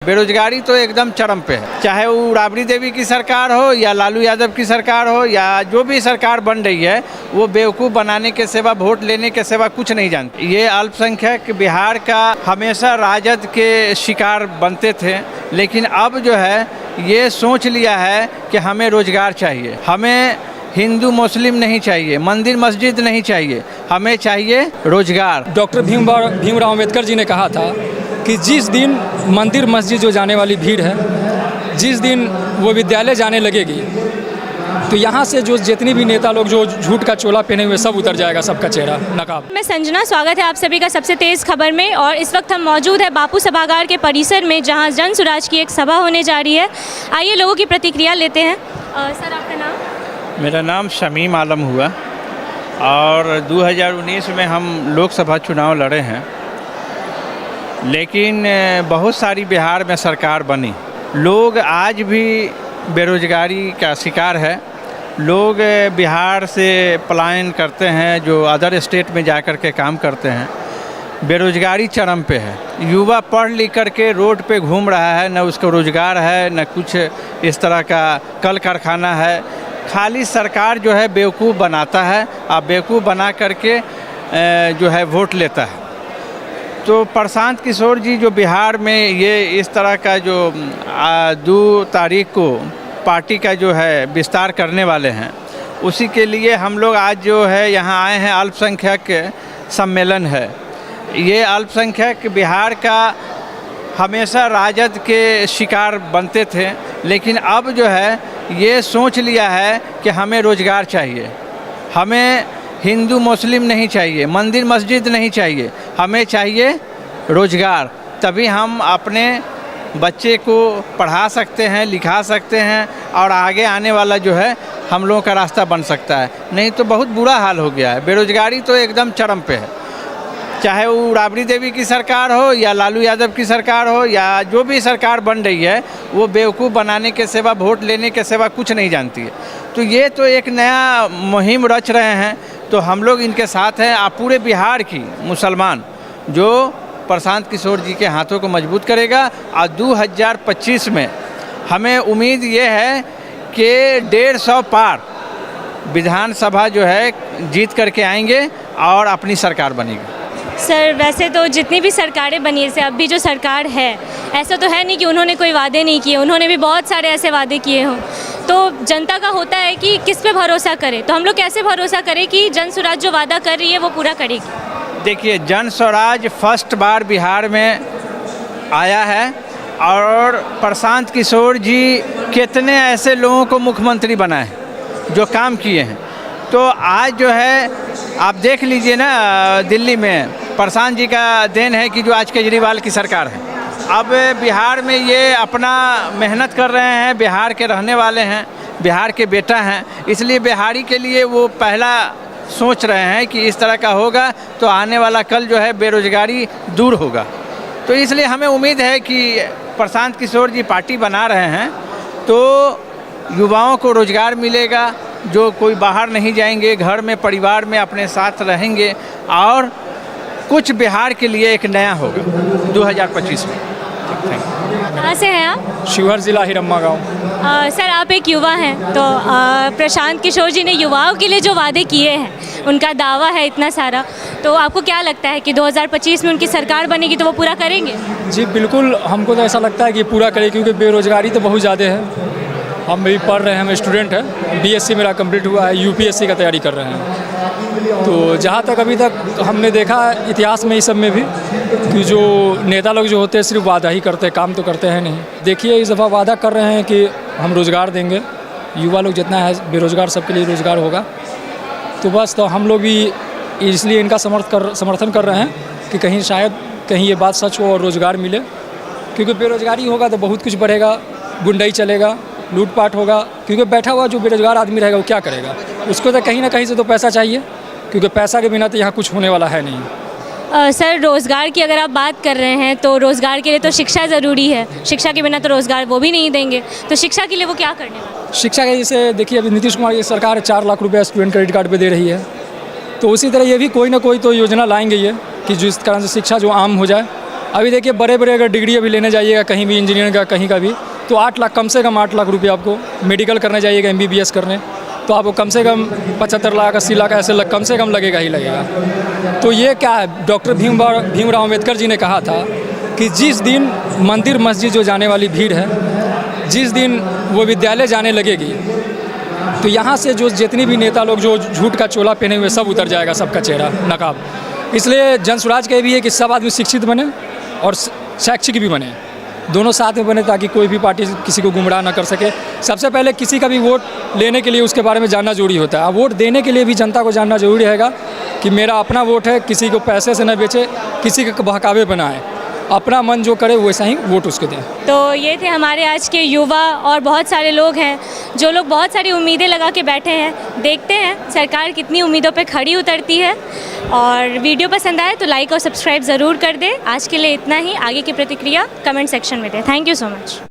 बेरोजगारी तो एकदम चरम पे है। चाहे वो राबड़ी देवी की सरकार हो या लालू यादव की सरकार हो या जो भी सरकार बन रही है, वो बेवकूफ़ बनाने के सिवा, वोट लेने के सिवा कुछ नहीं जानती। ये अल्पसंख्यक बिहार का हमेशा राजद के शिकार बनते थे, लेकिन अब जो है ये सोच लिया है कि हमें रोजगार चाहिए, हमें हिंदू मुस्लिम नहीं चाहिए, मंदिर मस्जिद नहीं चाहिए, हमें चाहिए रोजगार। डॉक्टर भीमराव अम्बेडकर जी ने कहा था कि जिस दिन मंदिर मस्जिद जो जाने वाली भीड़ है, जिस दिन वो विद्यालय जाने लगेगी, तो यहाँ से जो जितनी भी नेता लोग जो झूठ का चोला पहने हुए सब उतर जाएगा, सबका चेहरा नकाब। मैं संजना, स्वागत है आप सभी का सबसे तेज़ खबर में। और इस वक्त हम मौजूद है बापू सभागार के परिसर में, जहाँ जन सुराज की एक सभा होने जा रही है। आइए लोगों की प्रतिक्रिया लेते हैं। सर, आपका नाम? मेरा नाम शमीम आलम हुआ और 2019 में हम लोकसभा चुनाव लड़े हैं, लेकिन बहुत सारी बिहार में सरकार बनी। लोग आज भी बेरोजगारी का शिकार है। लोग बिहार से पलायन करते हैं, जो अदर स्टेट में जाकर के काम करते हैं। बेरोजगारी चरम पे है। युवा पढ़ लिख करके रोड पे घूम रहा है, न उसको रोजगार है, न कुछ इस तरह का कल कारखाना है। खाली सरकार जो है बेवकूफ़ बनाता है और बेवकूफ़ बना करके जो है वोट लेता है। तो प्रशांत किशोर जी जो बिहार में ये इस तरह का जो 2 तारीख को पार्टी का जो है विस्तार करने वाले हैं, उसी के लिए हम लोग आज जो है यहाँ आए हैं। अल्पसंख्यक सम्मेलन है। ये अल्पसंख्यक बिहार का हमेशा राजद के शिकार बनते थे, लेकिन अब जो है ये सोच लिया है कि हमें रोजगार चाहिए, हमें हिंदू मुस्लिम नहीं चाहिए, मंदिर मस्जिद नहीं चाहिए, हमें चाहिए रोजगार। तभी हम अपने बच्चे को पढ़ा सकते हैं, लिखा सकते हैं और आगे आने वाला जो है हम लोगों का रास्ता बन सकता है। नहीं तो बहुत बुरा हाल हो गया है। बेरोजगारी तो एकदम चरम पे है। चाहे वो राबड़ी देवी की सरकार हो या लालू यादव की सरकार हो या जो भी सरकार बन रही है, वो बेवकूफ़ बनाने के सिवा, वोट लेने के सिवा कुछ नहीं जानती है। तो ये तो एक नया मुहिम रच रहे हैं, तो हम लोग इनके साथ हैं। आप पूरे बिहार की मुसलमान जो प्रशांत किशोर जी के हाथों को मजबूत करेगा। और 2025 में हमें उम्मीद ये है कि 150 पार विधानसभा जो है जीत करके आएंगे और अपनी सरकार बनेगी। सर, वैसे तो जितनी भी सरकारें बनी है, अब भी जो सरकार है, ऐसा तो है नहीं कि उन्होंने कोई वादे नहीं किए। उन्होंने भी बहुत सारे ऐसे वादे किए हों। तो जनता का होता है कि किस पे भरोसा करें। तो हम लोग कैसे भरोसा करें कि जन स्वराज जो वादा कर रही है वो पूरा करेगी? देखिए, जन स्वराज फर्स्ट बार बिहार में आया है और प्रशांत किशोर जी कितने ऐसे लोगों को मुख्यमंत्री बनाए जो काम किए हैं। तो आज जो है आप देख लीजिए ना, दिल्ली में प्रशांत जी का देन है कि जो आज केजरीवाल की सरकार है। अब बिहार में ये अपना मेहनत कर रहे हैं, बिहार के रहने वाले हैं, बिहार के बेटा हैं, इसलिए बिहारी के लिए वो पहला सोच रहे हैं कि इस तरह का होगा तो आने वाला कल जो है बेरोजगारी दूर होगा। तो इसलिए हमें उम्मीद है कि प्रशांत किशोर जी पार्टी बना रहे हैं तो युवाओं को रोजगार मिलेगा, जो कोई बाहर नहीं जाएंगे, घर में परिवार में अपने साथ रहेंगे और कुछ बिहार के लिए एक नया होगा 2025 में। कहाँ से हैं आप? शिवहर जिला हिरम्मा गाँव। सर, आप एक युवा हैं, तो प्रशांत किशोर जी ने युवाओं के लिए जो वादे किए हैं, उनका दावा है इतना सारा, तो आपको क्या लगता है कि 2025 में उनकी सरकार बनेगी तो वो पूरा करेंगे? जी बिल्कुल, हमको तो ऐसा लगता है कि पूरा करें, क्योंकि बेरोजगारी तो बहुत ज़्यादा है। हम भी पढ़ रहे हैं, हम स्टूडेंट हैं, बीएससी मेरा कंप्लीट हुआ है, यूपीएससी का तैयारी कर रहे हैं। तो जहाँ तक अभी तक हमने देखा इतिहास में इस सब में भी कि जो नेता लोग जो होते हैं सिर्फ वादा ही करते हैं, काम तो करते हैं नहीं। देखिए, इस दफ़ा वादा कर रहे हैं कि हम रोज़गार देंगे, युवा लोग जितना है बेरोज़गार सबके लिए रोज़गार होगा। तो बस, तो हम लोग भी इसलिए इनका समर्थन कर रहे हैं कि कहीं शायद कहीं ये बात सच हो और रोज़गार मिले, क्योंकि बेरोज़गारी होगा तो बहुत कुछ बढ़ेगा, गुंडाई चलेगा, लूटपाट होगा। क्योंकि बैठा हुआ जो बेरोजगार आदमी रहेगा वो क्या करेगा? उसको तो कहीं ना कहीं से तो पैसा चाहिए, क्योंकि पैसा के बिना तो यहाँ कुछ होने वाला है नहीं। सर, रोज़गार की अगर आप बात कर रहे हैं तो रोज़गार के लिए तो शिक्षा ज़रूरी है। शिक्षा के बिना तो रोज़गार वो भी नहीं देंगे, तो शिक्षा के लिए वो क्या करने वाले? शिक्षा के जैसे देखिए, अभी नीतीश कुमार की सरकार 4 लाख रुपये स्टूडेंट क्रेडिट कार्ड पे दे रही है, तो उसी तरह ये भी कोई ना कोई तो योजना लाएंगे ये कि जिस कारण से शिक्षा जो आम हो जाए अभी देखिए बड़े बड़े अगर डिग्री अभी लेने जाइएगा कहीं भी इंजीनियरिंग का कहीं का भी, तो 8 लाख, कम से कम 8 लाख रुपये आपको, मेडिकल करने जाइएगा MBBS करने तो आपको कम से कम 75 लाख 80 लाख ऐसे कम से कम लगेगा ही लगेगा। तो ये क्या है, डॉक्टर भीमराव अम्बेडकर जी ने कहा था कि जिस दिन मंदिर मस्जिद जो जाने वाली भीड़ है, जिस दिन वो विद्यालय जाने लगेगी, तो यहाँ से जो जितनी भी नेता लोग जो झूठ का चोला पहने हुए सब उतर जाएगा, सबका चेहरा नकाब। इसलिए जन स्वराज का भी है कि सब आदमी शिक्षित बने और शैक्षिक भी बने, दोनों साथ में बने, ताकि कोई भी पार्टी किसी को गुमराह ना कर सके। सबसे पहले किसी का भी वोट लेने के लिए उसके बारे में जानना जरूरी होता है। वोट देने के लिए भी जनता को जानना जरूरी रहेगा कि मेरा अपना वोट है, किसी को पैसे से न बेचे, किसी के बहकावे बनाए, अपना मन जो करे वैसा ही वोट उसको दें। तो ये थे हमारे आज के युवा और बहुत सारे लोग हैं जो लोग बहुत सारी उम्मीदें लगा के बैठे हैं। देखते हैं सरकार कितनी उम्मीदों पे खड़ी उतरती है। और वीडियो पसंद आए तो लाइक और सब्सक्राइब ज़रूर कर दें। आज के लिए इतना ही, आगे की प्रतिक्रिया कमेंट सेक्शन में दें। Thank you so much.